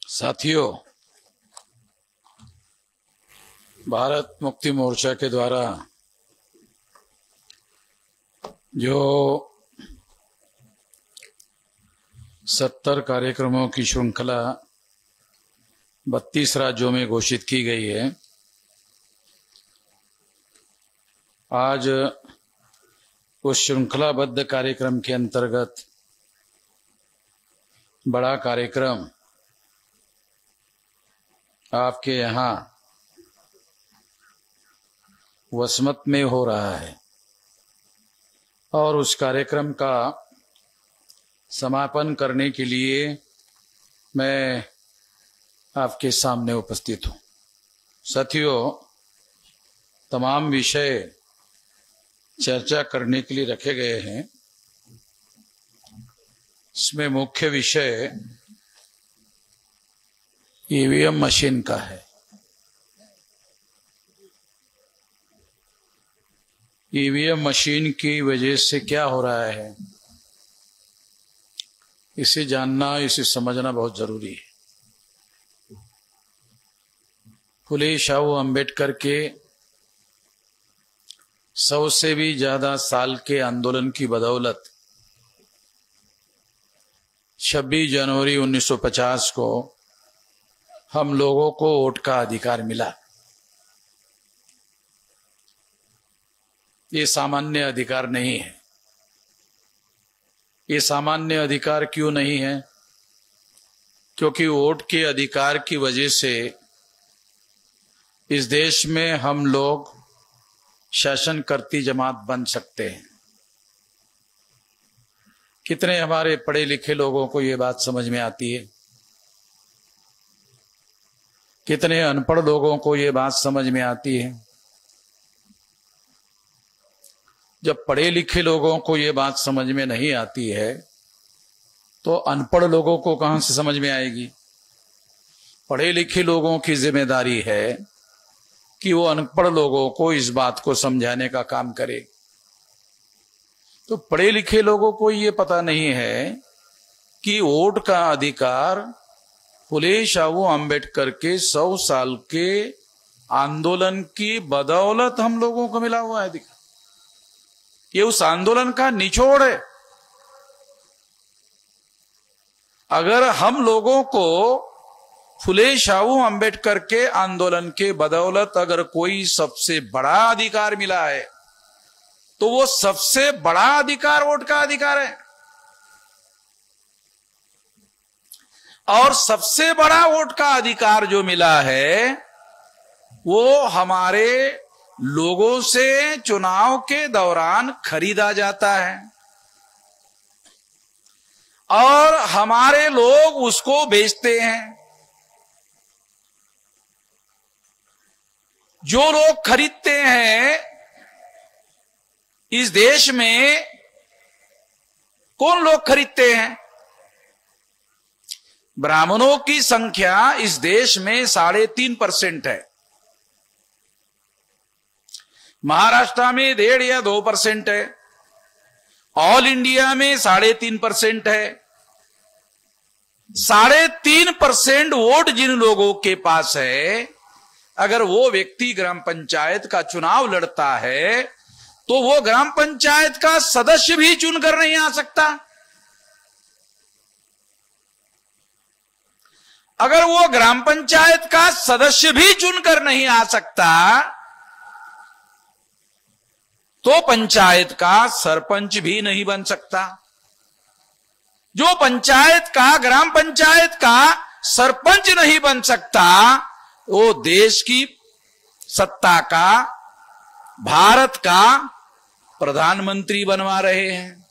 साथियों, भारत मुक्ति मोर्चा के द्वारा जो 70 कार्यक्रमों की श्रृंखला 32 राज्यों में घोषित की गई है, आज उस श्रृंखलाबद्ध कार्यक्रम के अंतर्गत बड़ा कार्यक्रम आपके यहाँ वसमत में हो रहा है और उस कार्यक्रम का समापन करने के लिए मैं आपके सामने उपस्थित हूँ। साथियों, तमाम विषय चर्चा करने के लिए रखे गए हैं। इसमें मुख्य विषय ईवीएम मशीन का है। ईवीएम मशीन की वजह से क्या हो रहा है, इसे जानना, इसे समझना बहुत जरूरी है। फुले शाहू अंबेडकर के 100 से भी ज्यादा साल के आंदोलन की बदौलत 26 जनवरी 1950 को हम लोगों को वोट का अधिकार मिला। ये सामान्य अधिकार नहीं है। ये सामान्य अधिकार क्यों नहीं है? क्योंकि वोट के अधिकार की वजह से इस देश में हम लोग शासन करती जमात बन सकते हैं। कितने हमारे पढ़े लिखे लोगों को ये बात समझ में आती है? कितने अनपढ़ लोगों को ये बात समझ में आती है? जब पढ़े लिखे लोगों को ये बात समझ में नहीं आती है तो अनपढ़ लोगों को कहां से समझ में आएगी? पढ़े लिखे लोगों की जिम्मेदारी है कि वो अनपढ़ लोगों को इस बात को समझाने का काम करे। तो पढ़े लिखे लोगों को ये पता नहीं है कि वोट का अधिकार फुले शाहू अंबेडकर के 100 साल के आंदोलन की बदौलत हम लोगों को मिला हुआ है। ये उस आंदोलन का निचोड़ है। अगर हम लोगों को फुले शाहू अंबेडकर के आंदोलन के बदौलत अगर कोई सबसे बड़ा अधिकार मिला है तो वो सबसे बड़ा अधिकार वोट का अधिकार है। और सबसे बड़ा वोट का अधिकार जो मिला है वो हमारे लोगों से चुनाव के दौरान खरीदा जाता है और हमारे लोग उसको बेचते हैं। जो लोग खरीदते हैं इस देश में, कौन लोग खरीदते हैं? ब्राह्मणों की संख्या इस देश में 3.5% है। महाराष्ट्र में 1.5 या 2% है। ऑल इंडिया में 3.5% है। 3.5% वोट जिन लोगों के पास है, अगर वो व्यक्ति ग्राम पंचायत का चुनाव लड़ता है तो वो ग्राम पंचायत का सदस्य भी चुनकर नहीं आ सकता। अगर वो ग्राम पंचायत का सदस्य भी चुनकर नहीं आ सकता तो पंचायत का सरपंच भी नहीं बन सकता। जो पंचायत का, ग्राम पंचायत का सरपंच नहीं बन सकता, वो देश की सत्ता का, भारत का प्रधानमंत्री बनवा रहे हैं।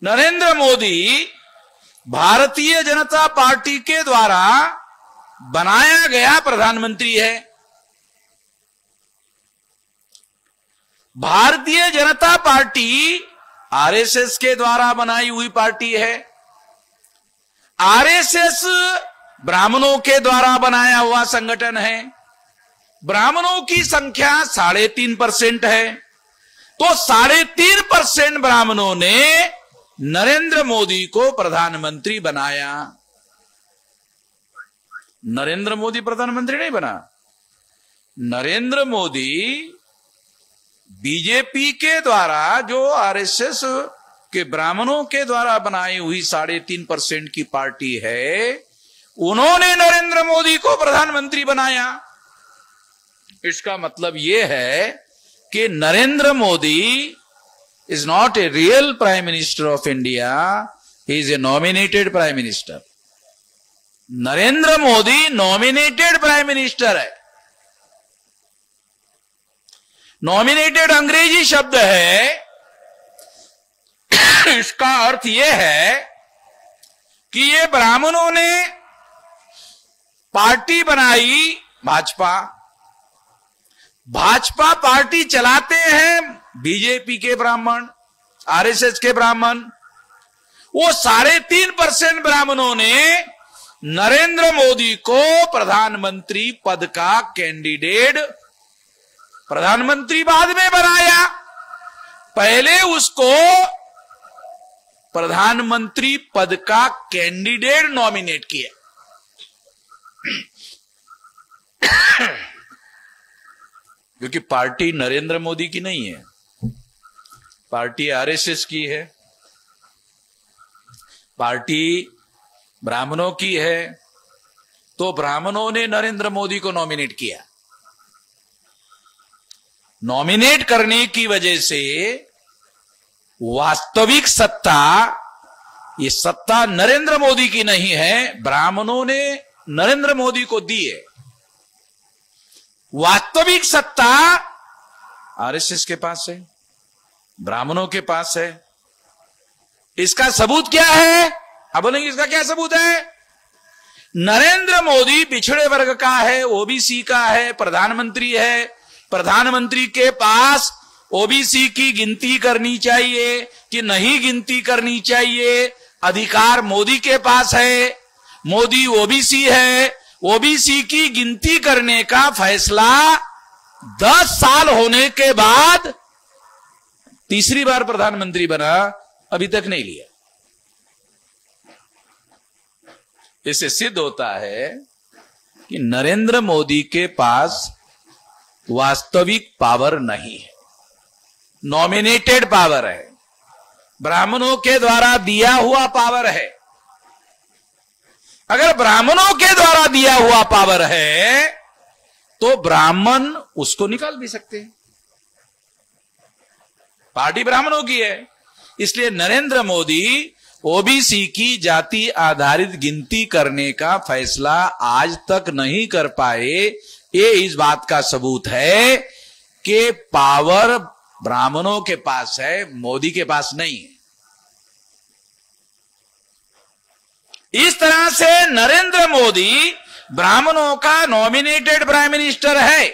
नरेंद्र मोदी भारतीय जनता पार्टी के द्वारा बनाया गया प्रधानमंत्री है। भारतीय जनता पार्टी आरएसएस के द्वारा बनाई हुई पार्टी है। आरएसएस ब्राह्मणों के द्वारा बनाया हुआ संगठन है। ब्राह्मणों की संख्या 3.5% है। तो 3.5% ब्राह्मणों ने नरेंद्र मोदी को प्रधानमंत्री बनाया। नरेंद्र मोदी प्रधानमंत्री नहीं बना। नरेंद्र मोदी बीजेपी के द्वारा, जो आरएसएस के ब्राह्मणों के द्वारा बनाई हुई 3.5% की पार्टी है, उन्होंने नरेंद्र मोदी को प्रधानमंत्री बनाया। इसका मतलब यह है कि Narendra Modi is not a real Prime Minister of India, he is a nominated Prime Minister. Narendra Modi nominated prime minister है। नॉमिनेटेड अंग्रेजी शब्द है। इसका अर्थ यह है कि ये ब्राह्मणों ने पार्टी बनाई भाजपा। भाजपा पार्टी चलाते हैं बीजेपी के ब्राह्मण, आरएसएस के ब्राह्मण। वो 3.5% ब्राह्मणों ने नरेंद्र मोदी को प्रधानमंत्री पद का कैंडिडेट, प्रधानमंत्री बाद में बनाया, पहले उसको प्रधानमंत्री पद का कैंडिडेट नॉमिनेट किया। क्योंकि पार्टी नरेंद्र मोदी की नहीं है, पार्टी आरएसएस की है, पार्टी ब्राह्मणों की है। तो ब्राह्मणों ने नरेंद्र मोदी को नॉमिनेट किया। नॉमिनेट करने की वजह से वास्तविक सत्ता, ये सत्ता नरेंद्र मोदी की नहीं है, ब्राह्मणों ने नरेंद्र मोदी को दी है। वास्तविक सत्ता आरएसएस के पास है, ब्राह्मणों के पास है। इसका सबूत क्या है? अब बोलेंगे इसका क्या सबूत है? नरेंद्र मोदी पिछड़े वर्ग का है, ओबीसी का है, प्रधानमंत्री है। प्रधानमंत्री के पास ओबीसी की गिनती करनी चाहिए कि नहीं गिनती करनी चाहिए, अधिकार मोदी के पास है। मोदी ओबीसी है, ओबीसी की गिनती करने का फैसला 10 साल होने के बाद तीसरी बार प्रधानमंत्री बना, अभी तक नहीं लिया। इससे सिद्ध होता है कि नरेंद्र मोदी के पास वास्तविक पावर नहीं है, नॉमिनेटेड पावर है, ब्राह्मणों के द्वारा दिया हुआ पावर है। अगर ब्राह्मणों के द्वारा दिया हुआ पावर है तो ब्राह्मण उसको निकाल भी सकते हैं। पार्टी ब्राह्मणों की है, इसलिए नरेंद्र मोदी ओबीसी की जाति आधारित गिनती करने का फैसला आज तक नहीं कर पाए। ये इस बात का सबूत है कि पावर ब्राह्मणों के पास है, मोदी के पास नहीं है। इस तरह से नरेंद्र मोदी ब्राह्मणों का नॉमिनेटेड प्राइम मिनिस्टर है,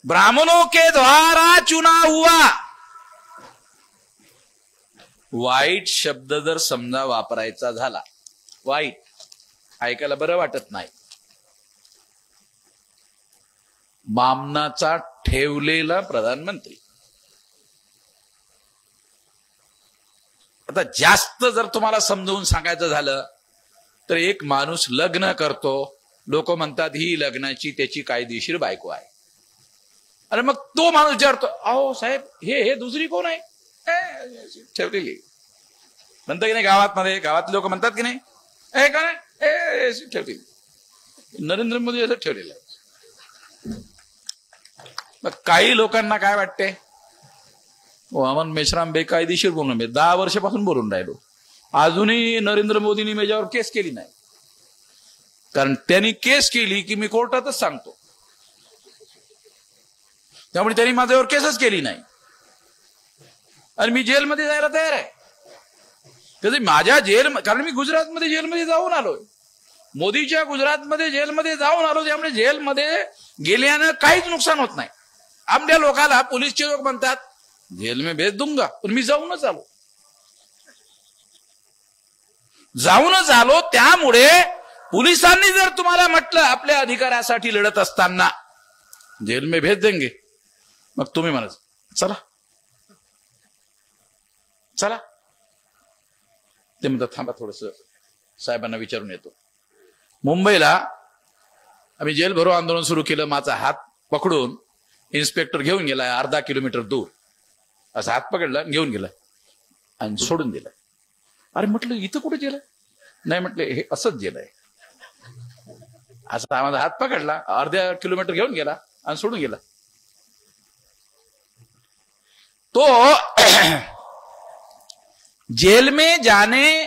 ब्राह्मणों के द्वारा चुना हुआ। वाईट शब्द जर समजा वापरायचा झाला, वाईट ऐकायला बरं वाटत नाही, बामणाचा ठेवलेला प्रधानमंत्री। आता जास्त जर तुम्हाला समजावून सांगायचं झालं तर एक माणूस लग्न करतो, लोक म्हणतात ही लग्नाची त्याची कायदेशीर बायको आहे। अरे मग तो माणूस विचारतो, अहो साहेब हे दुसरी कोण आहे? ठेवलेली म्हणतात की नाही गावातले लोक म्हणतात की नाही, का नाही ठेवलेली, नरेंद्र मोदी असं ठेवलेलं आहे। मग काही लोकांना काय वाटते, वामन मेश्राम बेकायदेशीर बोलून, 10 वर्षापासून बोलून राहिलो, अजूनही नरेंद्र मोदींनी माझ्यावर केस केली नाही। कारण त्यांनी केस केली की मी कोर्टातच सांगतो, त्यामुळे त्यांनी माझ्यावर केसच केली नाही आणि मी जेलमध्ये जायला तयार आहे। कधी माझ्या कारण मी गुजरातमध्ये जेलमध्ये जाऊन आलोय, मोदीच्या गुजरातमध्ये जेलमध्ये जाऊन आलो, त्यामुळे जेलमध्ये गेल्यानं काहीच नुकसान होत नाही। आपल्या लोकाला पोलीसचे लोक म्हणतात जेल में भेज दूंगा, पण मी जाऊनच आलो। त्यामुळे पोलिसांनी जर तुम्हाला म्हटलं आपल्या अधिकारासाठी लढत असताना जेल में भेज देंगे, मग तुम्ही म्हणा चला चला ते म्हणतात थांबा थोडस साहेबांना विचारून येतो. मुंबईला आम्ही जेल भरो आंदोलन सुरू केलं. माझा हात पकडून इन्स्पेक्टर घेऊन गेला अर्धा किलोमीटर दूर. असा हात पकडला घेऊन गेला आणि सोडून दिला. अरे म्हटलं इथं कुठे जेल आहे? नाही म्हटलं हे असंच जेल आहे. असा माझा हात पकडला अर्ध्या किलोमीटर घेऊन गेला आणि सोडून गेला. तो जेल में जाने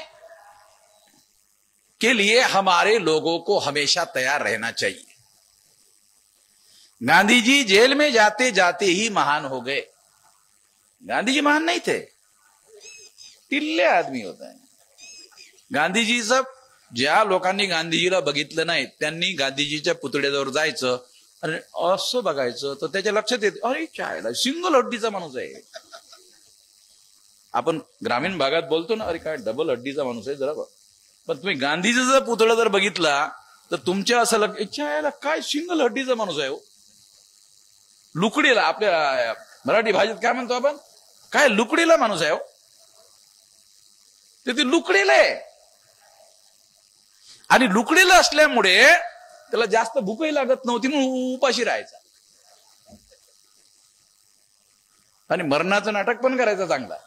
के लिए हमारे लोगों को हमेशा तैयार रहना चाहिए. गांधी जी जेल में जाते जाते ही महान हो गए. गांधी जी महान नहीं थे, टिल्ले आदमी होता है. गांधीजी सब ज्या लोकांनी गांधीजीला बघितलं नाही त्यांनी गांधीजीच्या पुतळ्याजवळ जायचं आणि असं बघायचं तर त्याच्या लक्षात येते अरे चायला सिंगल हड्डीचा माणूस आहे. आपण ग्रामीण भागात बोलतो ना अरे काय डबल हड्डीचा माणूस आहे जरा. पण तुम्ही गांधीजीचा पुतळा जर बघितला तर तुमच्या असं चायला काय सिंगल हड्डीचा माणूस आहे. लुकडीला आपल्या मराठी भाषेत काय म्हणतो आपण काय लुकडीला माणूस आहे. ते लुकडीला आहे आणि लुकडीला असल्यामुळे त्याला जास्त भूकही लागत नव्हती म्हणून उपाशी राहायचा आणि मरणाचं नाटक पण करायचं चांगला.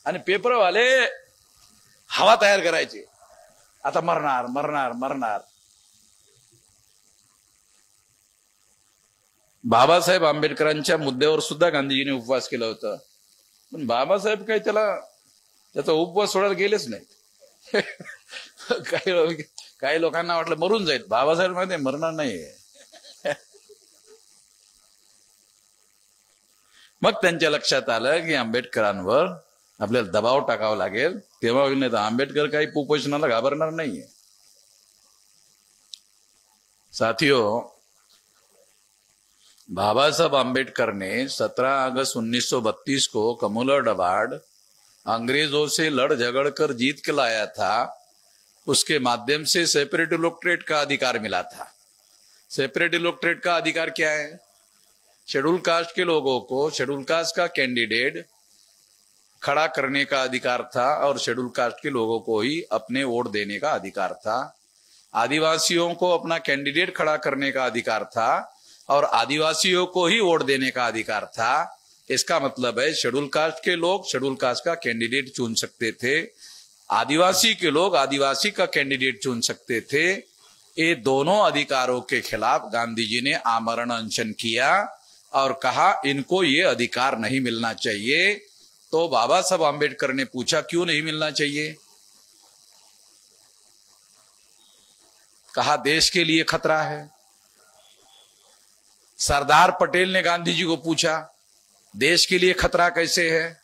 आणि पेपरवाले हवा तयार करायचे आता मरणार मरणार मरणार. बाबासाहेब आंबेडकरांच्या मुद्द्यावर सुद्धा गांधीजीने उपवास केला होता. पण बाबासाहेब काही त्याचा उपवास सोडायला गेलेच नाही. काही लोकांना वाटलं मरून जाईल. बाबासाहेब मध्ये मरणार नाही. मग त्यांच्या लक्षात आलं की आंबेडकरांवर आपल्याला दबाव टाकावा लागेल तेव्हा होईल, नाही तर आंबेडकर काही उपोषणाला घाबरणार नाहीये. साथियों, बाबा साहब आम्बेडकर ने 17 अगस्त 1932 को कमोलर अवार्ड अंग्रेजों से लड़ झगड़ कर जीत के लाया था. उसके माध्यम से सेपरेट इलेक्टोरेट का अधिकार मिला था. सेपरेट इलेक्टोरेट का अधिकार क्या है? शेड्यूल कास्ट के लोगों को शेड्यूल कास्ट का कैंडिडेट खड़ा करने का अधिकार था और शेड्यूल कास्ट के लोगों को ही अपने वोट देने का अधिकार था. आदिवासियों को अपना कैंडिडेट खड़ा करने का अधिकार था और आदिवासियों को ही वोट देने का अधिकार था. इसका मतलब है शेड्यूल कास्ट के लोग शेड्यूल कास्ट का कैंडिडेट चुन सकते थे, आदिवासी के लोग आदिवासी का कैंडिडेट चुन सकते थे. ये दोनों अधिकारों के खिलाफ गांधी जी ने आमरण अनशन किया और कहा इनको ये अधिकार नहीं मिलना चाहिए. तो बाबा साहब आंबेडकर ने पूछा क्यों नहीं मिलना चाहिए? कहा देश के लिए खतरा है. सरदार पटेल ने गांधी जी को पूछा देश के लिए खतरा कैसे है?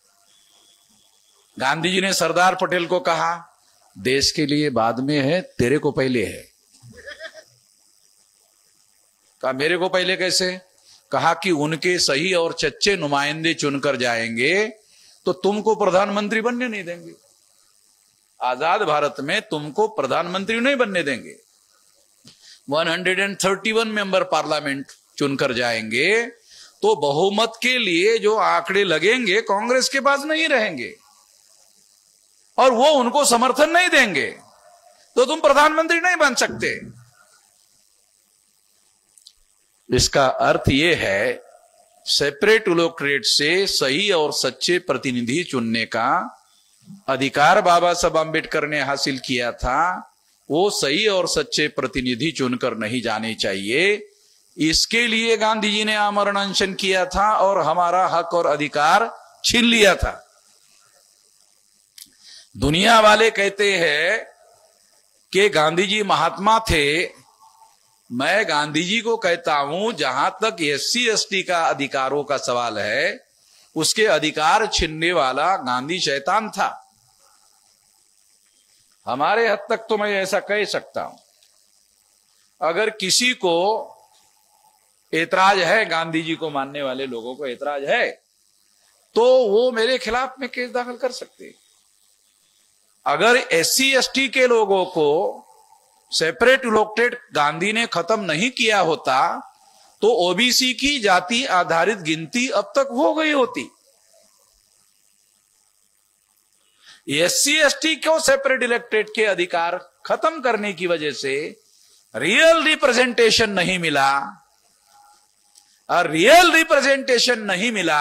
गांधी जी ने सरदार पटेल को कहा देश के लिए बाद में है, तेरे को पहले है. कहा मेरे को पहले कैसे? कहा कि उनके सही और सच्चे नुमाइंदे चुनकर जाएंगे तो तुमको प्रधानमंत्री बनने नहीं देंगे. आजाद भारत में तुमको प्रधानमंत्री नहीं बनने देंगे. 131 मेंबर पार्लियामेंट चुनकर जाएंगे तो बहुमत के लिए जो आंकड़े लगेंगे कांग्रेस के पास नहीं रहेंगे और वो उनको समर्थन नहीं देंगे तो तुम प्रधानमंत्री नहीं बन सकते. इसका अर्थ यह है सेपरेट इलेक्टोरेट से सही और सच्चे प्रतिनिधि चुनने का अधिकार बाबा साहब आंबेडकर ने हासिल किया था. वो सही और सच्चे प्रतिनिधि चुनकर नहीं जाने चाहिए. इसके लिए गांधी जी ने आमरण अनशन किया था और हमारा हक और अधिकार छीन लिया था. दुनिया वाले कहते हैं कि गांधी जी महात्मा थे. मैं गांधी जी को कहता हूं जहां तक SC ST का अधिकारों का सवाल है उसके अधिकार छीनने वाला गांधी शैतान था. हमारे हद तक तो मैं ऐसा कह सकता हूं. अगर किसी को एतराज है, गांधी जी को मानने वाले लोगों को एतराज है तो वो मेरे खिलाफ में केस दाखिल कर सकते हैं. अगर SC ST के लोगों को सेपरेट इलेक्टोरेट गांधी ने खत्म नहीं किया होता तो OBC की जाति आधारित गिनती अब तक हो गई होती. एससी एसटी को सेपरेट इलेक्टेड के अधिकार खत्म करने की वजह से रियल रिप्रेजेंटेशन नहीं मिला, और रियल रिप्रेजेंटेशन नहीं मिला,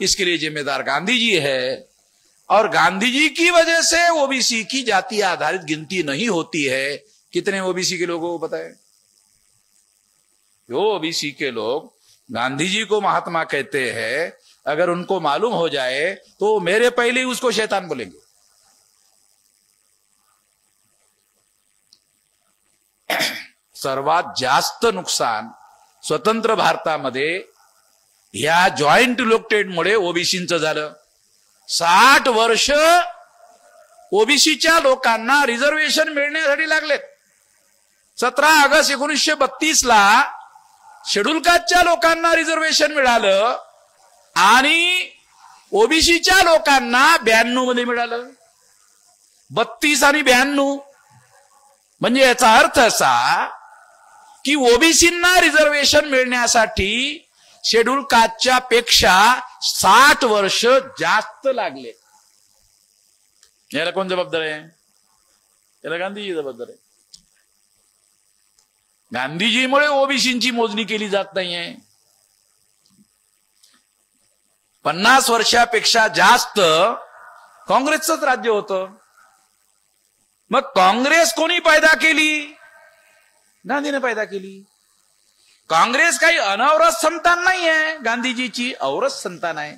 इसके लिए जिम्मेदार गांधी जी है। और गांधी जी की वजह से ओबीसी की जाति आधारित गिनती नहीं होती है। कितने ओबीसी के लोगों को पता है? जो ओबीसी के लोग गांधी जी को महात्मा कहते हैं, अगर उनको मालूम हो जाए तो मेरे पहले ही उसको शैतान बोलेंगे। सर्वात जास्त नुकसान स्वतंत्र भारतामध्ये ह्या जॉईंट इलेक्टेडमुळे ओबीसींचं झालं। 60 वर्ष ओबीसीच्या लोकांना रिझर्वेशन मिळण्यासाठी लागलेत। 17 ऑगस्ट 1932 ला शेड्यूल कास्टच्या लोकांना रिझर्वेशन मिळालं आणि ओबीसीच्या लोकांना 92 मध्ये मिळालं। 32 आणि 92 म्हणजे याचा अर्थ असा की ओबीसींना रिझर्वेशन मिळण्यासाठी शेड्यूल कास्टच्या पेक्षा 60 वर्ष जास्त लागले। याला कोण जबाबदार आहे? याला गांधीजी जबाबदार आहे। गांधीजीमुळे ओबीसींची मोजणी केली जात नाहीये। 50 वर्षापेक्षा जास्त काँग्रेसचंच राज्य होतं। मग काँग्रेस कोणी पैदा केली? गांधीने पैदा केली। काँग्रेस काही अनवरस संतान नाही आहे, गांधीजीची औरस संतान आहे।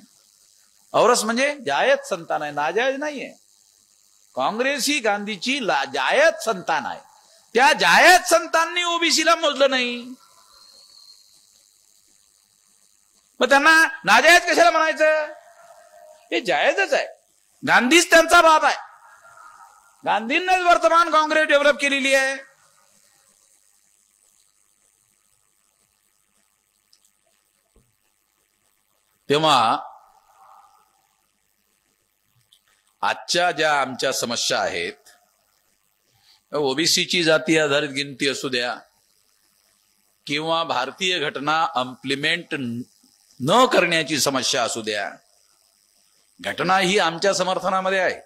औरस म्हणजे जायज संतान आहे, नाजायज नाही आहे। काँग्रेस ही गांधीची जायज संतान आहे। त्या जायज संतांनी ओबीसीला मोजलं नाही, मग त्यांना नाजायज कशाला म्हणायचं? हे जायजच आहे। गांधीच त्यांचा बाप आहे। गांधींनीच वर्तमान काँग्रेस डेव्हलप केलेली आहे। तेव्हा आजच्या ज्या आमच्या समस्या आहेत, ओबीसीची जाती आधारित गिनती असू द्या किंवा भारतीय घटना इम्प्लिमेंट न करण्याची समस्या असू द्या, घटना ही आमच्या समर्थनामध्ये आहे।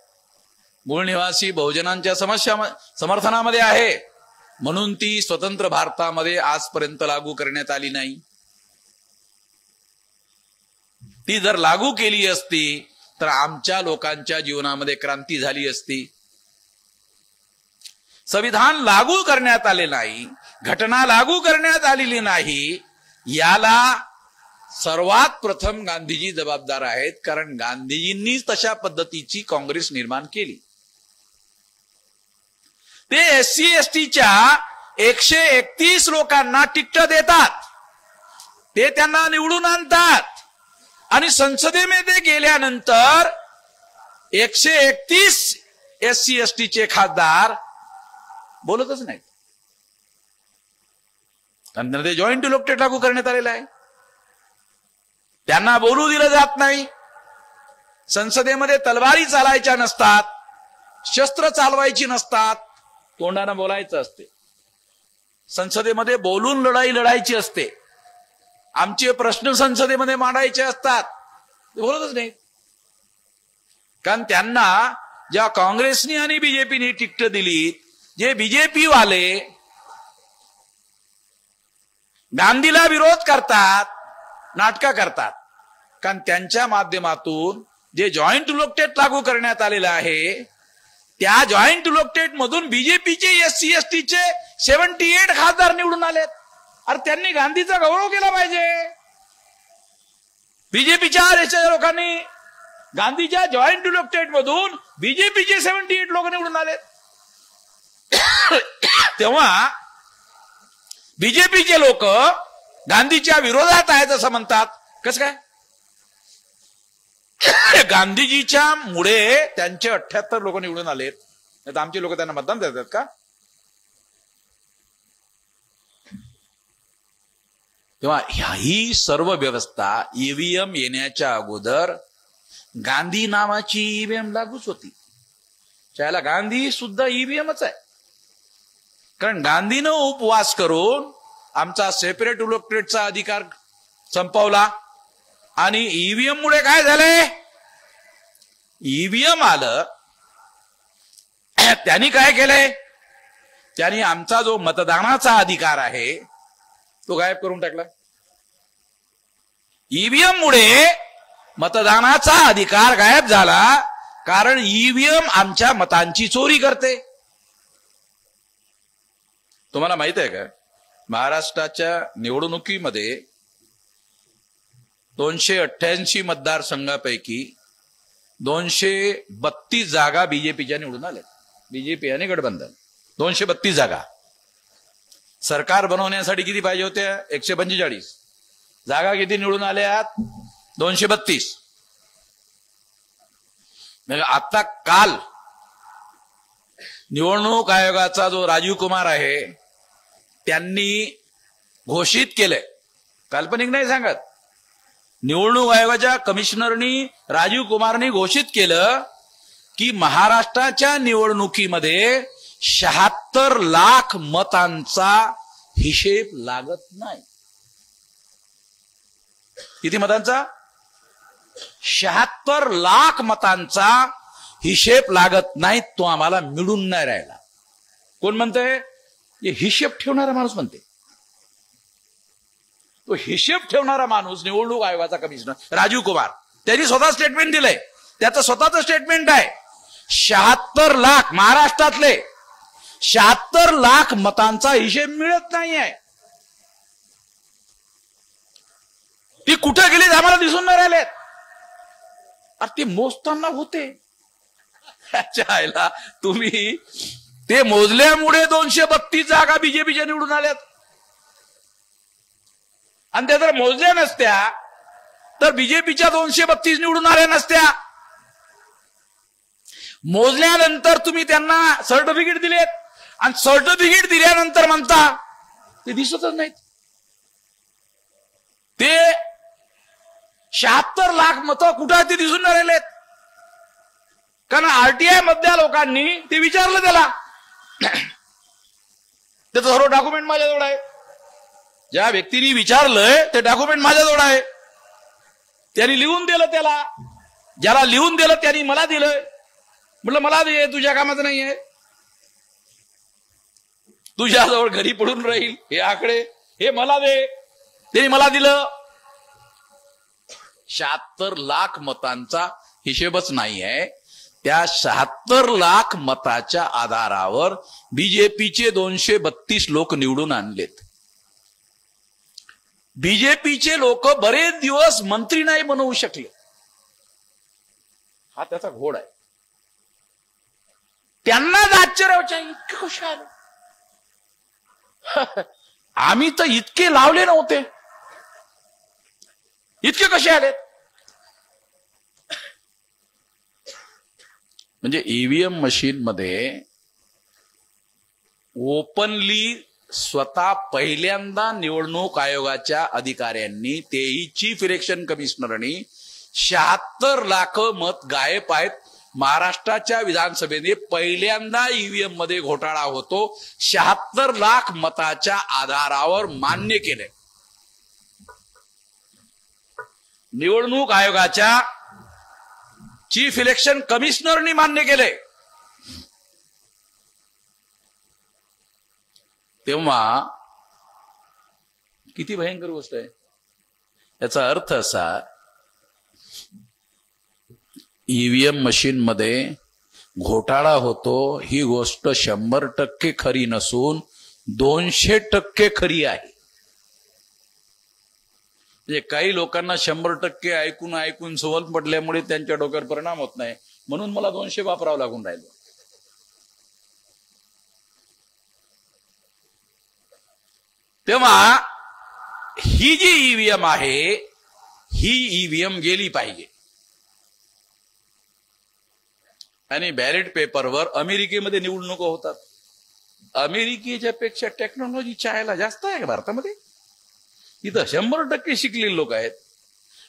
मूळ निवासी बहुजनांच्या समर्थनामध्ये आहे, म्हणून ती स्वतंत्र भारतामध्ये आजपर्यंत लागू करण्यात आली नाही। ती जर लागू केली असती तर आमच्या लोकांच्या जीवनामध्ये क्रांती झाली असती। संविधान लागू करण्यात आले नाही, घटना लागू करण्यात आलेली नाही, याला सर्वात प्रथम गांधीजी जबाबदार आहेत, कारण गांधीजींनीच तशा पद्धतीची काँग्रेस निर्माण केली। ते एससी एसटीच्या 131 लोकांना तिकीट देतात, ते त्यांना निवडून आणतात आणि संसदेमध्ये गेल्यानंतर 131 एससी एसटीचे खासदार बोलतच नाहीत, कारण ते जॉईंट इलेक्टेड लागू करण्यात आलेलं आहे। त्यांना बोलू दिलं जात नाही। संसदेमध्ये तलवारी चालायच्या नसतात, शस्त्र चालवायची नसतात, तोंडानं बोलायचं असते। संसदेमध्ये बोलून लढाई लढायची असते। आमचे प्रश्न संसदेमध्ये मांडायचे असतात, ते बोलतच नाही, कारण त्यांना ज्या काँग्रेसनी आणि बीजेपीने तिकीट दिली, जे बीजेपी वाले गांधीला विरोध करतात, नाटकं करतात, कारण त्यांच्या माध्यमातून जे जॉईंट इलेक्टेड लागू करण्यात आलेलं आहे, त्या जॉईंट इलेक्टेड मधून बीजेपीचे एससी एसटीचे 78 खासदार निवडून आलेत। अरे त्यांनी गांधीचा गौरव केला पाहिजे। बीजेपीच्या देशाच्या लोकांनी गांधीच्या जॉईंट इलेक्टेड मधून बीजेपीचे 78 लोक निवडून आलेत। तेव्हा बीजेपीचे लोक गांधीच्या विरोधात आहेत असं म्हणतात, कसं काय? गांधीजीच्या मुळे त्यांचे 78 लोक निवडून आलेत, नाही तर आमचे लोक त्यांना मतदान देतात का? तेव्हा ही सर्व व्यवस्था ईव्हीएम येण्याच्या अगोदर गांधी नावाची ईव्हीएम लागूच होती। त्याला गांधी सुद्धा ईव्हीएमच आहे, कारण गांधीनं उपवास करून आमचा सेपरेट इलेक्टेडचा अधिकार संपवला आणि ईव्हीएम मुळे काय झालंय? ईव्हीएम आलं त्यांनी काय केलंय, त्यांनी आमचा जो मतदानाचा अधिकार आहे तो गायब करून टाकला. ईव्हीएम मुळे मतदानाचा अधिकार गायब झाला, कारण ईव्हीएम आमच्या मतांची चोरी करते. तुम्हाला माहित आहे का, महाराष्ट्राच्या निवडणुकीमध्ये 288 मतदारसंघापैकी 232 जागा बीजेपीच्या निवडून आल्या. बीजेपी आणि गठबंधन 232 जागा. सरकार बनवण्यासाठी किती पाहिजे होत्या? 145 जागा. किती निवडून आल्यात? 232. आता काल निवडणूक आयोगाचा जो राजीव कुमार आहे त्यांनी घोषित केलंय, काल्पनिक नाही सांगत, निवडणूक आयोगाच्या कमिशनरनी राजीव कुमारनी घोषित केलं की महाराष्ट्राच्या निवडणुकीमध्ये 76 लाख मतांचा हिशेब लागत नाही. किती मतांचा? 76 लाख मतांचा हिशेब लागत नाही. तो आम्हाला मिळून नाही राहिला. कोण म्हणतंय? हिशेब ठेवणारा माणूस म्हणते. तो हिशेब ठेवणारा माणूस निवडणूक आयोगाचा कमिशनर राजीव कुमार, त्यांनी स्वतः स्टेटमेंट दिलंय. त्याचं स्वतःचं स्टेटमेंट आहे. 76 लाख महाराष्ट्रातले 76 लाख मतांचा हिशेब मिळत नाहीये. ती कुठे गेली आम्हाला दिसून नाही राहिलेत. ती मोजताना होते. तुम्ही ते मोजल्यामुळे 232 जागा बीजेपीच्या निवडून आल्यात. आणि त्या जर मोजल्या नसत्या तर बीजेपीच्या 232 निवडून आल्या नसत्या. मोजल्यानंतर तुम्ही त्यांना सर्टिफिकेट दिलेत आणि सर्टिफिकेट दिल्यानंतर म्हणता ते दिसतच नाहीत. ते 76 लाख मतं कुठं ते दिसून नाही राहिलेत. कारण आरटीआय मधल्या लोकांनी ते विचारलं त्याला. त्याचं सर्व डॉक्युमेंट माझ्याजवळ आहे. ज्या व्यक्तीने विचारलंय ते डॉक्युमेंट माझ्याजवळ आहे. त्यांनी लिहून दिलं त्याला. ज्याला लिहून दिलं त्यांनी मला दिलंय. म्हटलं मला दे, तुझ्या कामाचं नाहीये. तुझ्याजवळ घरी पडून राहील हे आकडे, हे मला दे. त्यांनी मला दिलं. 76 लाख मतांचा हिशेबच नाही आहे. त्या 76 लाख मताच्या आधारावर बीजेपीचे 232 लोक निवडून आणलेत. बीजेपीचे लोक बरेच दिवस मंत्री नाही बनवू शकले. हा त्याचा घोड आहे. त्यांनाच आश्चर्य, इतके कसे आले? आम्ही तर इतके लावले नव्हते, इतके कसे आले? म्हणजे ईव्हीएम मशीन मध्ये ओपनली स्वतः पहिल्यांदा निवडणूक आयोगाच्या अधिकाऱ्यांनी, तेही चीफ इलेक्शन कमिशनरनी 76 लाख मत गायब आहेत. महाराष्ट्राच्या विधानसभेने पहिल्यांदा ईव्हीएम मध्ये घोटाळा होतो. 76 लाख मताच्या आधारावर मान्य केले. निवडणूक आयोगाच्या चीफ इलेक्शन कमिशनरनी मान्य केले. तेव्हा किती भयंकर गोष्ट आहे. याचा अर्थ असा, ईव्हीएम मशीन मध्ये घोटाळा होतो ही गोष्ट 100% खरी नसून 200% खरी आहे. म्हणजे काही लोकांना 100% ऐकून ऐकून सवल पडल्यामुळे त्यांच्या डोक्यावर परिणाम होत नाही, म्हणून मला 200 वापरावं लागून राहिलं. तेव्हा ही जी ईव्हीएम आहे ही ईव्हीएम गेली पाहिजे. आणि बॅलेट पेपरवर अमेरिकेमध्ये निवडणुका होतात. अमेरिकेच्या पेक्षा टेक्नॉलॉजी चायला जास्त आहे भारतामध्ये. इथं 100% शिकलेले लोक आहेत.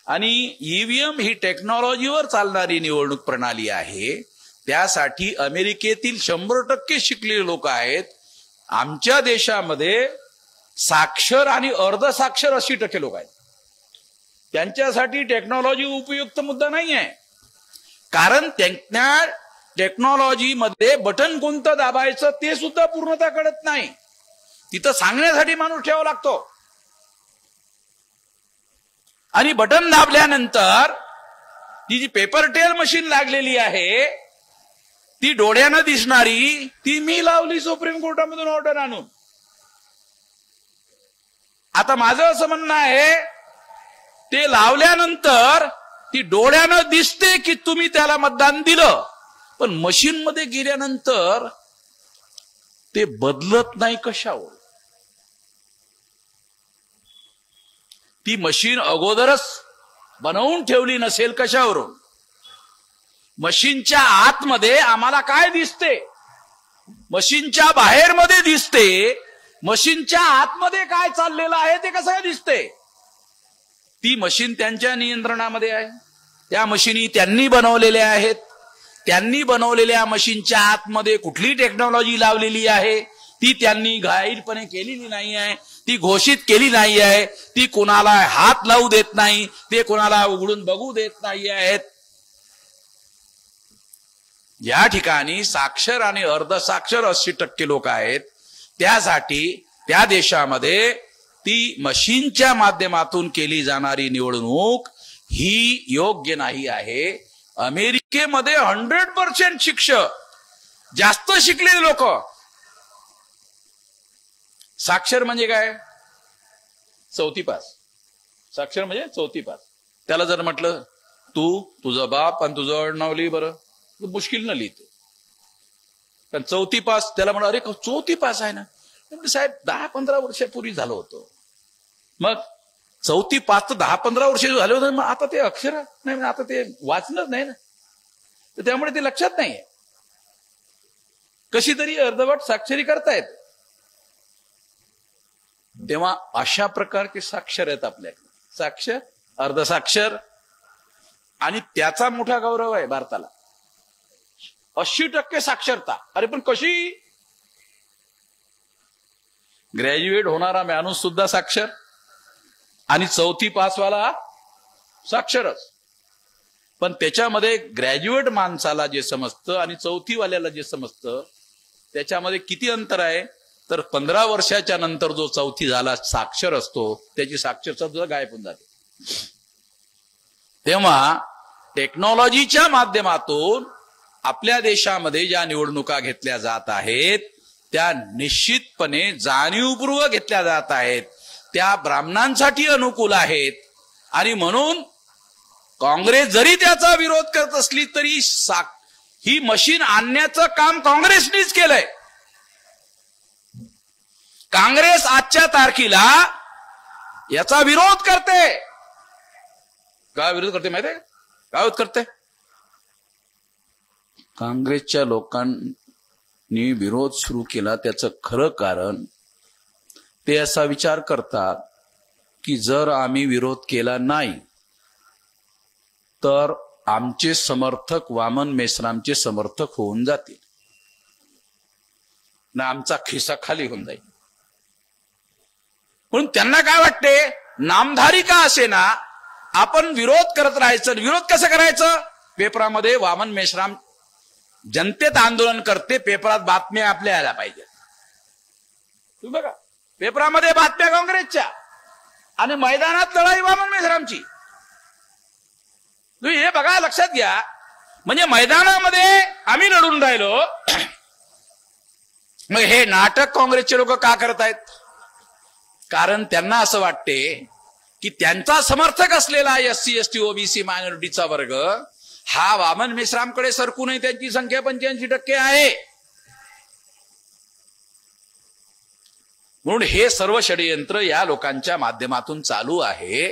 आणि ईव्हीएम ही टेक्नॉलॉजीवर चालणारी निवडणूक प्रणाली आहे. त्यासाठी अमेरिकेतील 100% शिकलेले लोक आहेत. आमच्या देशामध्ये साक्षर आणि अर्धसाक्षर 80% लोक आहेत. त्यांच्यासाठी टेक्नॉलॉजी उपयुक्त मुद्दा नाही आहे. कारण त्यांना टेक्नॉलॉजी मध्ये बटन कोणतं दाबायचं ते सुद्धा पूर्णतः कळत नाही. तिथं सांगण्यासाठी माणूस ठेवावा लागतो. आणि बटन दाबल्यानंतर ती जी पेपर टेल मशीन लागलेली आहे ती डोळ्यानं दिसणारी ती मी लावली सुप्रीम कोर्टामधून ऑर्डर आणून. आता माझं असं म्हणणं आहे ते लावल्यानंतर ती डोळ्यानं दिसते की तुम्ही त्याला मतदान दिलं, पण मशीन मध्ये गेल्यानंतर ते बदलत नाही. कशावर? ती मशीन अगोदरच बनवून ठेवली नसेल कशावरून? मशीनच्या आतमध्ये आम्हाला काय दिसते? मशीनच्या बाहेर मध्ये दिसते. मशीनच्या आतमध्ये काय चाललेलं आहे ते कसं दिसते? ती मशीन त्यांच्या नियंत्रणामध्ये आहे. त्या मशीनी त्यांनी बनवलेल्या आहेत. त्यांनी बनवलेल्या मशीनच्या आतमध्ये कुठली टेक्नॉलॉजी लावलेली आहे ती त्यांनी जाहीरपणे केलेली नाही आहे. ती घोषित केली नाही आहे. ती कोणाला हात लावू देत नाही. ते कोणाला उघडून बघू देत नाही आहेत. या ठिकाणी साक्षर आणि अर्धसाक्षर 80% लोक आहेत. त्यासाठी त्या देशामध्ये ती मशीनच्या माध्यमातून केली जाणारी निवडणूक ही योग्य नाही आहे. अमेरिकेमध्ये 100% शिक्षक, जास्त शिकलेले लोक. साक्षर म्हणजे काय? 4थी पास. साक्षर म्हणजे 4थी पास. त्याला जर म्हटलं तू तुझा बाप आणि तुझं आडनाव लिही बरं, मुश्किल न लिहितो. कारण 4थी पास. त्याला म्हणा अरे 4थी पास आहे ना. साहेब 10-15 वर्षापूर्वी झालं होतं. मग 4थी पास तर 10-15 वर्ष झाले होते. मग आता ते अक्षर नाही, आता ते वाचणंच नाही ना, तर त्यामुळे ते लक्षात नाहीये. कशी तरी अर्धवट साक्षरी करतायत. तेव्हा अशा प्रकारचे साक्षर आहेत आपल्याकडे. साक्षर, अर्धसाक्षर, आणि त्याचा मोठा गौरव आहे भारताला. 80% साक्षरता. अरे पण कशी? ग्रॅज्युएट होणारा माणूस सुद्धा साक्षर आणि 4थी पासवाला साक्षरच. पण त्याच्यामध्ये ग्रॅज्युएट माणसाला जे समजतं आणि 4थी वाल्याला जे समजतं त्याच्यामध्ये किती अंतर आहे? तर 15 वर्षाच्या नंतर जो 4थी झाला साक्षर असतो त्याची साक्षरता सुद्धा गायब होऊन जाते. तेव्हा टेक्नॉलॉजीच्या माध्यमातून आपल्या देशामध्ये ज्या निवडणुका घेतल्या जात आहेत त्या निश्चितपणे जाणीवपूर्वक घेतल्या जात आहेत. त्या ब्राह्मणांसाठी अनुकूल आहेत. आणि म्हणून काँग्रेस जरी त्याचा विरोध करत असली तरी ही मशीन आणण्याचं काम काँग्रेसनीच केलंय. काँग्रेस आजच्या तारखेला याचा विरोध करते. काय विरोध करते माहिती आहे? काय विरोध करते? काँग्रेसच्या लोकांनी विरोध सुरू केला त्याचं खरं कारण ते असा विचार करतात की जर आम्ही विरोध केला नाही तर आमचे समर्थक वामन मेश्रामचे समर्थक होऊन जातील ना, आमचा खिसा खाली होऊन जाईल. म्हणून त्यांना काय वाटते, नामधारी का असे ना आपण विरोध करत राहायचं. विरोध कसं करायचं? पेपरामध्ये वामन मेश्राम जनतेत आंदोलन करते, पेपरात बातम्या आपल्या यायला पाहिजे. तुम्ही बघा पेपरामध्ये बातम्या काँग्रेसच्या आणि मैदानात लढाई वामन मेश्रामची. तुम्ही हे बघा, लक्षात घ्या. म्हणजे मैदानामध्ये आम्ही लढून राहिलो. मग हे नाटक काँग्रेसचे लोक का करत आहेत? कारण त्यांना असं वाटते की त्यांचा समर्थक असलेला SC ST OBC मायनॉरिटीचा वर्ग हा वामन मेश्रामकडे सरकू नये. त्यांची संख्या 85% आहे. म्हणून हे सर्व षडयंत्र या लोकांच्या माध्यमातून चालू आहे.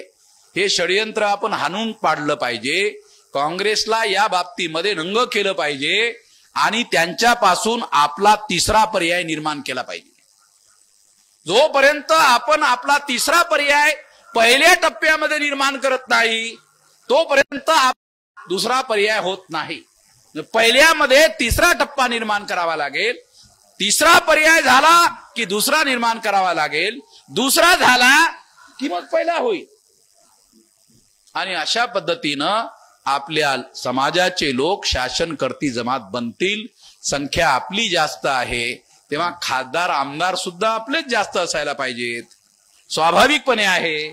हे षडयंत्र आपण हाणून पाडलं पाहिजे. काँग्रेसला या बाबतीमध्ये नंग केलं पाहिजे आणि त्यांच्यापासून आपला तिसरा पर्याय निर्माण केला पाहिजे. जोपर्यंत आपण आपला तिसरा पर्याय पहिल्या टप्प्यामध्ये निर्माण करत नाही तोपर्यंत दुसरा पर्याय होत नाही. पहिल्यामध्ये तिसरा टप्पा निर्माण करावा लागेल. तिसरा पर्याय झाला की दुसरा निर्माण करावा लागेल. दुसरा झाला की मग पहिला होईल. आणि अशा पद्धतीनं आपल्या समाजाचे लोक शासनकर्ती जमात बनतील, संख्या आपली जास्त आहे, तेव्हा खासदार आमदार सुद्धा आपलेच जास्त असायला पाहिजेत, स्वाभाविकपणे आहे.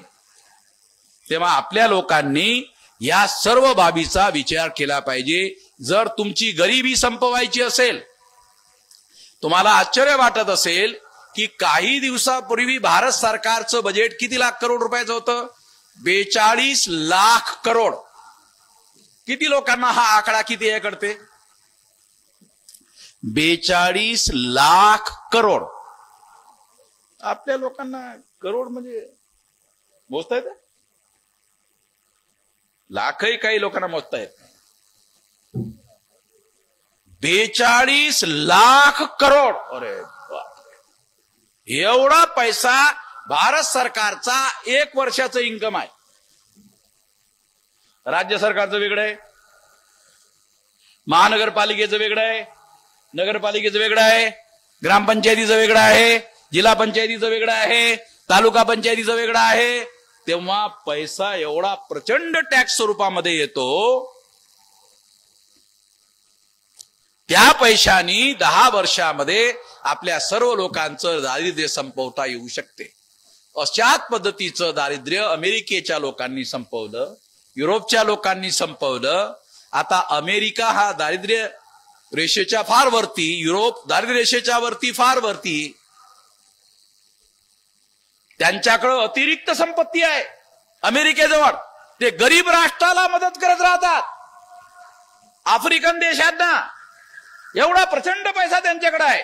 तेव्हा आपल्या लोकांनी या सर्व बाबीचा विचार केला पाहिजे. जर तुमची गरिबी संपवायची असेल, तुम्हाला आश्चर्य वाटत असेल की काही दिवसापूर्वी भारत सरकारचं बजेट किती लाख करोड रुपयाचं होतं? 42 लाख करोड. किती लोकांना हा आकडा किती आहे कळते? 42 लाख करोड. आपल्या लोकांना करोड म्हणजे मोजता येत? लाखही काही लोकांना मोजता येत. 42 लाख करोड. अरे एवढा पैसा भारत सरकारचा 1 वर्षाचं इन्कम आहे. राज्य सरकारचं वेगळं आहे, महानगरपालिकेचं वेगळं आहे, नगरपालिकेचं वेगळं आहे, ग्रामपंचायतीचं वेगळं आहे, जिल्हा पंचायतीचं वेगळं आहे, तालुका पंचायतीचं वेगळं आहे. तेव्हा पैसा एवढा प्रचंड टॅक्स स्वरूपामध्ये येतो. त्या पैशानी 10 वर्षामध्ये आपल्या सर्व लोकांचं दारिद्र्य संपवता येऊ शकते. अशाच पद्धतीचं दारिद्र्य अमेरिकेच्या लोकांनी संपवलं, युरोपच्या लोकांनी संपवलं. आता अमेरिका हा दारिद्र्य रेषेच्या फार वरती, युरोप दारिद्र्य रेषेच्या वरती फार वरती. त्यांच्याकडे अतिरिक्त संपत्ती आहे अमेरिकेजवळ. ते गरीब राष्ट्राला मदत करत राहतात, आफ्रिकन देशांना. एवढा प्रचंड पैसा त्यांच्याकडे आहे.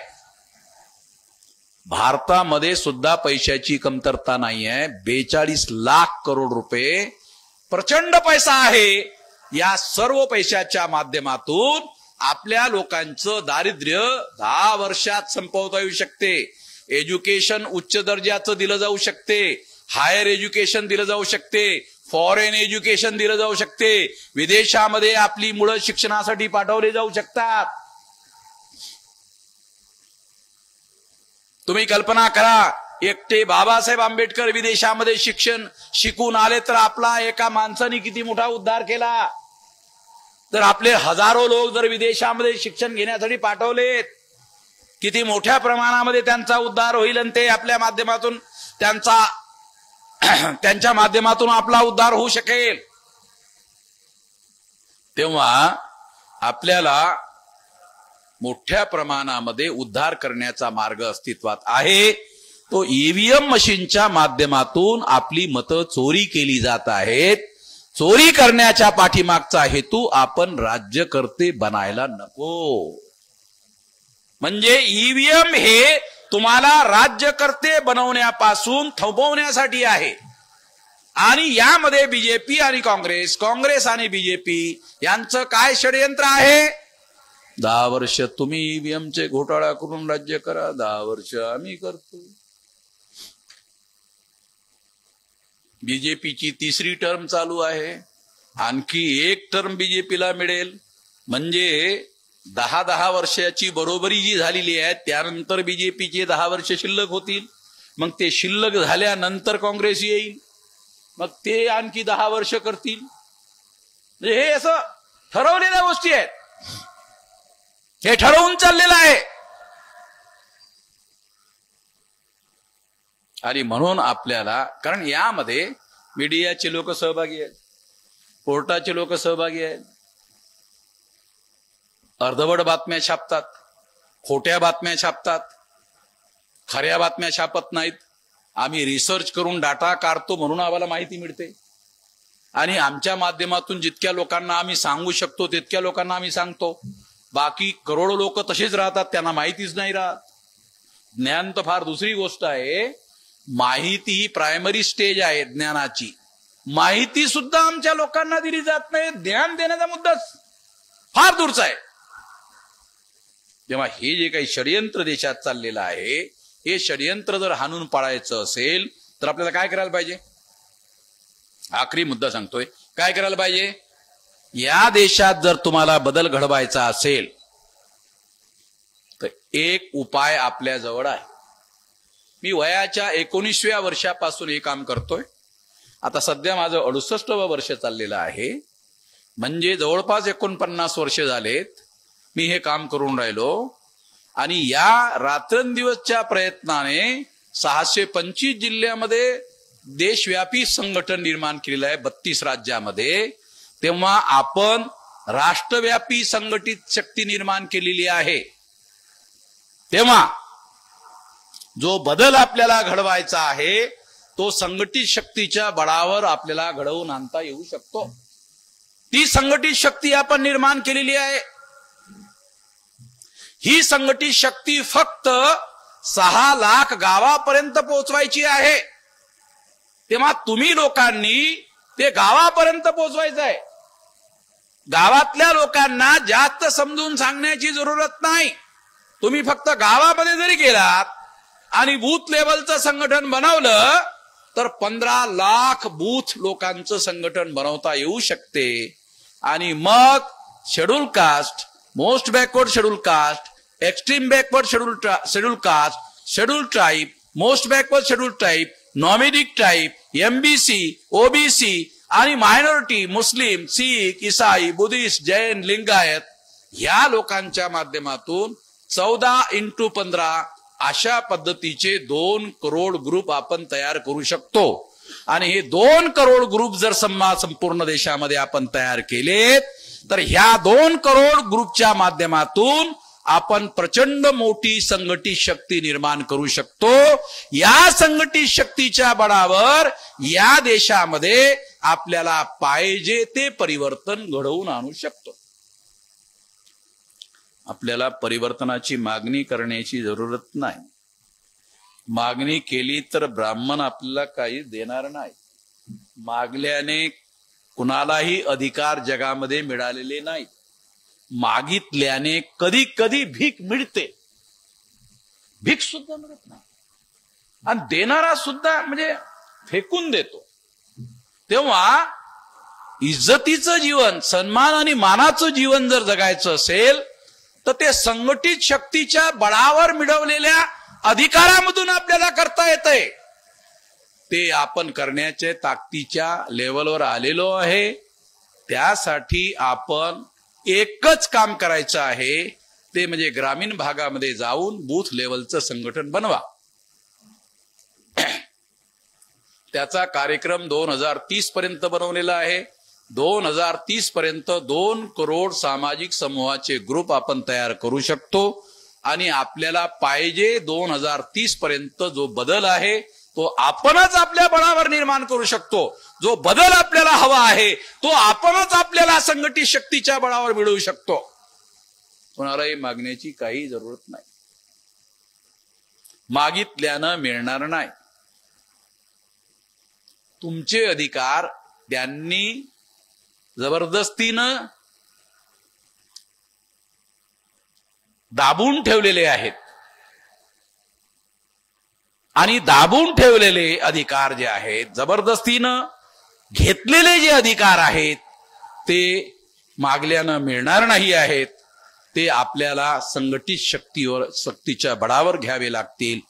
भारतामध्ये सुद्धा पैशाची कमतरता नाही आहे. 42 लाख करोड रुपये प्रचंड पैसा आहे. या सर्व पैशाच्या माध्यमातून आपल्या लोकांचं दारिद्र्य 10 वर्षात संपवता येऊ शकते. एज्युकेशन उच्च दर्जाचं दिलं जाऊ शकते, हायर एज्युकेशन दिलं जाऊ शकते, फॉरेन एज्युकेशन दिलं जाऊ शकते, विदेशामध्ये आपली मुलं शिक्षणासाठी पाठवले जाऊ शकतात. तुम्ही कल्पना करा, एकटे बाबासाहेब आंबेडकर विदेशामध्ये शिक्षण शिकून आले तर आपला एका माणसाने किती मोठा उद्धार केला. तर आपले हजारो लोक जर विदेशामध्ये शिक्षण घेण्यासाठी पाठवलेत, किती मोठ्या प्रमाणामध्ये त्यांचा उद्धार होईल. आणि ते आपल्या माध्यमातून त्यांच्या माध्यमातून आपला उद्धार होऊ शकेल. तेव्हा आपल्याला मोठ्या प्रमाणामध्ये उद्धार करण्याचा मार्ग अस्तित्वात आहे. तो ईव्हीएम मशीनच्या माध्यमातून आपली मतं चोरी केली जात आहेत. चोरी करण्याच्या पाठीमागचा हेतू आपण राज्यकर्ते बनायला नको. म्हणजे ईव्हीएम हे तुम्हाला राज्यकर्ते बनवण्यापासून थांबवण्यासाठी आहे. आणि यामध्ये बीजेपी आणि काँग्रेस, काँग्रेस आणि बीजेपी यांचं काय षडयंत्र आहे? 10 वर्ष तुम्ही ईव्हीएमचे घोटाळा करून राज्य करा, 10 वर्ष आम्ही करतो. बीजेपीची 3री टर्म चालू आहे, आणखी 1 टर्म बीजेपीला मिळेल. म्हणजे 10 वर्षाची बरोबरी जी झालेली आहे, त्यानंतर बीजेपीचे 10 वर्ष शिल्लक होतील. मग ते शिल्लक झाल्यानंतर काँग्रेस येईल, मग ते आणखी 10 वर्ष करतील. म्हणजे हे असं ठरवलेल्या गोष्टी आहेत, हे ठरवून चाललेलं आहे. आणि म्हणून आपल्याला, कारण यामध्ये मीडियाचे लोक सहभागी आहेत, कोर्टाचे लोक सहभागी आहेत, अर्धवट बातम्या छापतात, खोट्या बातम्या छापतात, खऱ्या बातम्या छापत नाहीत. आम्ही रिसर्च करून डाटा काढतो म्हणून आम्हाला माहिती मिळते. आणि आमच्या माध्यमातून जितक्या लोकांना आम्ही सांगू शकतो तितक्या लोकांना आम्ही सांगतो. बाकी करोडो लोक तसेच राहतात, त्यांना माहितीच नाही राहत. ज्ञान तर फार दुसरी गोष्ट आहे. माहिती ही प्रायमरी स्टेज आहे ज्ञानाची. माहिती सुद्धा आमच्या लोकांना दिली जात नाही. ज्ञान देण्याचा मुद्दाच फार दूरचा आहे. तेव्हा हे जे काही षडयंत्र देशात चाललेलं आहे, हे षडयंत्र जर हाणून पाडायचं असेल तर आपल्याला काय करायला पाहिजे? आखरी मुद्दा सांगतोय, काय करायला पाहिजे? या देशात जर तुम्हाला बदल घडवायचा असेल तर एक उपाय आपल्या जवळ आहे. मी वयाच्या 19व्या वर्षापासून हे काम करतोय. आता सध्या माझं 68वं वर्ष चाललेलं आहे. म्हणजे जवळपास 49 वर्ष झालेत मी हे काम करून राहिलो आणि या रात्रंदिवसच्या प्रयत्नाने 625 जिल्ह्यामध्ये देशव्यापी संघटन निर्माण केलेलं आहे 32 राज्यामध्ये. तेव्हा आपण राष्ट्रव्यापी संघटित शक्ती निर्माण केलेली आहे. तेव्हा जो बदल आपल्याला घडवायचा आहे तो संघटित शक्तीच्या बळावर आपल्याला घडवून आणता येऊ शकतो. ती संघटित शक्ती आपण निर्माण केलेली आहे. ही संघटित शक्ती फक्त 6 लाख गावापर्यंत पोहोचवायची आहे. तेव्हा तुम्ही लोकांनी ते गावापर्यंत पोहोचवायचं आहे. गावातल्या लोकांना जास्त समजून सांगण्याची जरूरत नाही. तुम्ही फक्त गावामध्ये जरी गेलात आणि बूथ लेवलचं संघटन बनवलं तर 15 लाख बूथ लोकांचं संघटन बनवता येऊ शकते. आणि मग schedule caste, most backward schedule caste, extreme backward schedule caste, schedule tribe, most backward schedule tribe, nomadic tribe, MBC, OBC आणि मायनॉरिटी मुस्लिम, सिख, ईसाई, बुद्धिस्ट, जैन, लिंगायत या लोकांच्या माध्यमातून 14x15 अशा पद्धतीचे 2 करोड ग्रुप आपण तयार करू शकतो. आणि हे 2 करोड ग्रुप जर संपूर्ण देशामध्ये आपण तयार केले तर ह्या 2 करोड ग्रुपच्या माध्यमातून आपण प्रचंड मोठी संघटित शक्ती निर्माण करू शकतो. या संघटित शक्तीच्या बळावर या देशामध्ये आपल्याला पाहिजे ते परिवर्तन घडवून आणू शकतो. आपल्याला परिवर्तनाची मागणी करण्याची जरूरत नाही. मागणी केली तर ब्राह्मण आपल्याला काही देणार नाही. मागल्याने कुणालाही अधिकार जगामध्ये मिळालेले नाही. मागितल्याने कधी कधी भीक मिळते, भीक सुद्धा मिळत नाही. आणि देणारा सुद्धा म्हणजे फेकून देतो. तेव्हा इज्जतीचं जीवन, सन्मान आणि मानाचं जीवन जर जगायचं असेल तर ते संघटित शक्तीच्या बळावर मिळवलेल्या अधिकारामधून आपल्याला करता येतंय. ते आपण करण्याच्या ताकदीच्या लेवलवर आलेलो आहे. त्यासाठी आपण एकच काम करायचं आहे, ते म्हणजे ग्रामीण भागामध्ये जाऊन बूथ लेवलचं संघटन बनवा. त्याचा कार्यक्रम 2030 पर्यंत बनवलेला आहे. 2030 पर्यंत 2 करोड सामाजिक समूहाचे ग्रुप आपण तयार करू शकतो. आणि आपल्याला पाहिजे 2030 पर्यंत जो बदल आहे तो आपणच आपल्या बळावर निर्माण करू शकतो. जो बदल आपल्याला हवा आहे तो आपणच आपल्याला संघटित शक्तीच्या बळावर मिळवू शकतो. कोणालाही मागण्याची काही जरूरत नाही. मागितल्यानं मिळणार नाही. तुमचे अधिकार त्यांनी जबरदस्तीनं दाबून ठेवलेले आहेत. आणि दाबून ठेवलेले अधिकार जे आहेत, जबरदस्तीनं घेतलेले जे अधिकार आहेत ते मागल्यानं मिळणार नाही आहेत. ते आपल्याला संघटित शक्तीच्या बळावर घ्यावे लागतील.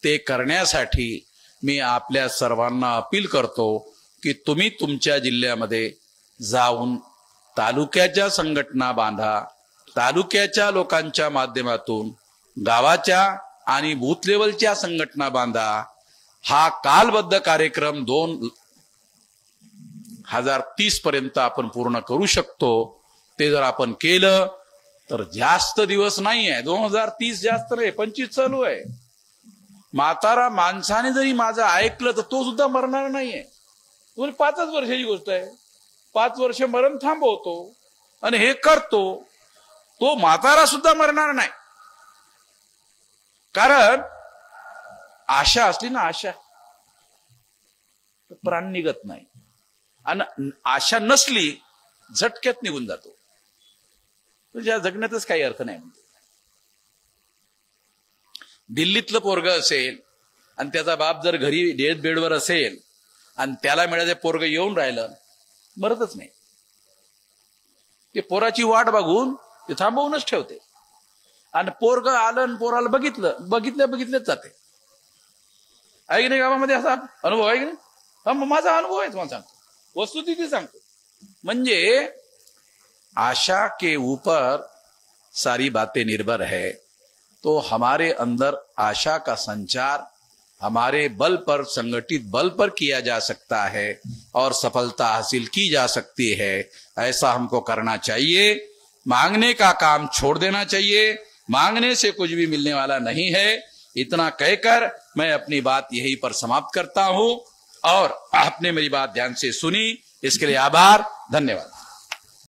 ते करण्यासाठी मी आपल्या सर्वांना अपील करतो की तुम्ही तुमच्या जिल्ह्यामध्ये जाऊन तालुक्याच्या संघटना बांधा. तालुक्याच्या लोकांच्या माध्यमातून गावाच्या आणि बूथ लेवलच्या संघटना बांधा. हा कालबद्ध कार्यक्रम 2030 पर्यंत आपण पूर्ण करू शकतो. ते जर आपण केलं तर जास्त दिवस नाही आहे. 2030 जास्त नाही, 25 चालू आहे. म्हातारा माणसाने जरी माझं ऐकलं तर तो सुद्धा मरणार नाहीये. तुम्ही 5च वर्षाची गोष्ट आहे. 5 वर्ष मरण थांबवतो आणि हे करतो, तो म्हातारा सुद्धा मरणार नाही. कारण आशा असली ना, आशा प्राण निघत नाही. आणि आशा नसली झटक्यात निघून जातो. तुझ्या जगण्यातच काही अर्थ नाही. दिल्लीतलं पोरग असेल आणि त्याचा बाप जर घरी डेथ बेडवर असेल आणि त्याला मिळायचं पोरग येऊन राहिलं, मरतच नाही. ते पोराची वाट बघून ते थांबवूनच ठेवते. आणि पोरग आलं आणि पोराला बघितलंच जाते. आहे की नाही? गावामध्ये असा अनुभव आहे की नाही? माझा अनुभव आहे, तुम्हाला सांगतो, वस्तुस्थिती सांगतो. म्हणजे आशा के ऊपर सारी बातें निर्भर है। तो हमारे अंदर आशा का संचार हमारे बल पर, संगठित बल पर किया जा सकता है और सफलता हासिल की जा सकती है। ऐसा हमको करना चाहिए। मांगने का काम छोड़ देना चाहिए। मांगने से कुछ भी मिलने वाला नहीं है। इतना कहकर मैं अपनी बात यहीं पर समाप्त करता हूं। और आपने मेरी बात ध्यान से सुनी, इसके लिए आभार, धन्यवाद।